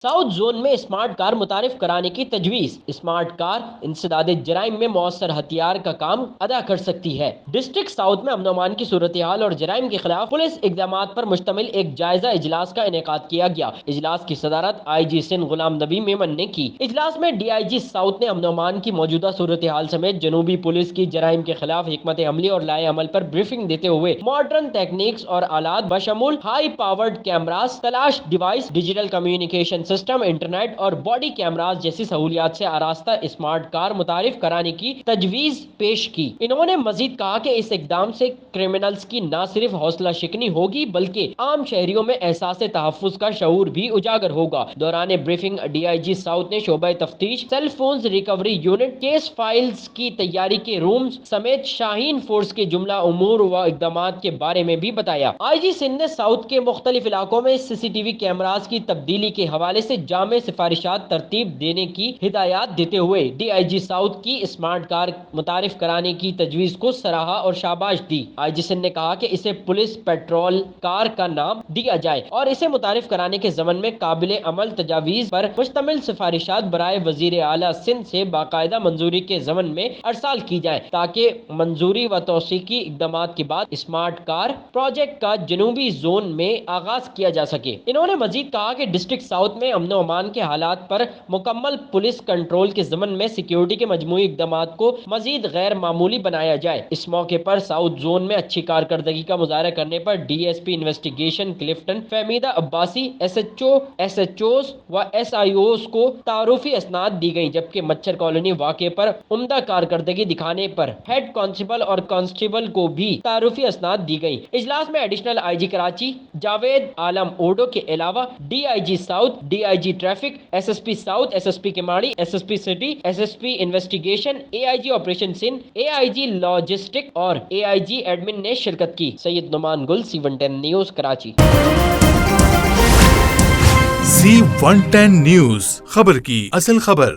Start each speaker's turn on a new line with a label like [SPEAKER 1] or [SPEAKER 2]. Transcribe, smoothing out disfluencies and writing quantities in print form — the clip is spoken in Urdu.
[SPEAKER 1] ساؤتھ زون میں اسمارٹ کار متعارف کرانے کی تجویز۔ اسمارٹ کار انسداد جرائم میں مؤثر ہتھیار کا کام ادا کر سکتی ہے۔ ڈسٹرکٹ ساؤتھ میں امن و امان کی صورتحال اور جرائم کے خلاف پولیس اقدامات پر مشتمل ایک جائزہ اجلاس کا انعقاد کیا گیا۔ اجلاس کی صدارت آئی جی سندھ غلام نبی میمن نے کی۔ اجلاس میں ڈی آئی جی ساؤتھ نے امن و امان کی موجودہ صورتحال سمیت جنوبی پولیس کی جرائم کے خلاف حکمت عملی اور لائحہ عمل پر بریفنگ دیتے ہوئے ماڈرن تکنیکس اور آلات بشمول ہائی پاورڈ کیمراز، تلاش device, digital communication system, internet اور باڈی کیمراز جیسی سہولیات سے آراستہ اسمارٹ کار متعارف کرانے کی تجویز پیش کی۔ انہوں نے مزید کہا کہ اس اقدام سے کرمنلز کی نہ صرف حوصلہ شکنی ہوگی بلکہ عام شہریوں میں احساس تحفظ کا شعور بھی اجاگر ہوگا۔ دوران briefing D I G south نے شعبہ تفتیش، cell phones recovery unit, case files کی تیاری کے رومز سمیت شاہین فورس کے جملہ امور و اقدامات کے بارے میں بھی بتایا۔ آئی جی سندھ نے ساؤتھ کے مختلف علاقوں میں سی سی ٹی وی کیمراز کی تبدیلی کے حوالے سے جامع سفارشات ترتیب دینے کی ہدایات دیتے ہوئے ڈی آئی جی ساؤتھ کی اسمارٹ کار متعارف کرانے کی تجویز کو سراہا اور شاباش دی۔ آئی جی سندھ نے کہا کہ اسے پولیس پیٹرول کار کا نام دیا جائے اور اسے متعارف کرانے کے ضمن میں قابل عمل تجاویز پر مشتمل سفارشات برائے وزیر اعلیٰ سندھ سے باقاعدہ منظوری کے ضمن میں ارسال کی جائیں تاکہ منظوری و توثیقی اقدامات کے بعد اسمارٹ کار پروجیکٹ کا جنوبی زون میں آغاز کیا جا سکے۔ انہوں نے مزید کہا کہ ڈسٹرکٹ ساؤتھ میں امن و امان کے حالات پر مکمل پولیس کنٹرول کے ضمن میں سیکیورٹی کے مجموعی اقدامات کو مزید غیر معمولی بنایا جائے۔ اس موقع پر ساؤتھ زون میں اچھی کارکردگی کا مظاہرہ کرنے پر D S P investigation Clifton Fahmida Abbasi, S H Os و ایس آئی اوز کو تعارفی اسناد دی گئیں، جبکہ مچھر کالونی واقعے پر عمدہ کارکردگی دکھانے پر ہیڈ کانسٹیبل اور کانسٹیبل کو بھی تعارفی اسناد دی گئیں۔ اجلاس میں additional I G Karachi Javed Alam Odho کے علاوہ D I G south, D I G traffic, S S P south, S S P Keamari, S S P city, S S P investigation, A I G operation Sindh, A I G logistic اور اے آئی جی ایڈمن نے شرکت کی۔ سید نعمان گل، C110 news, Karachi.
[SPEAKER 2] C110 news, خبر کی اصل خبر۔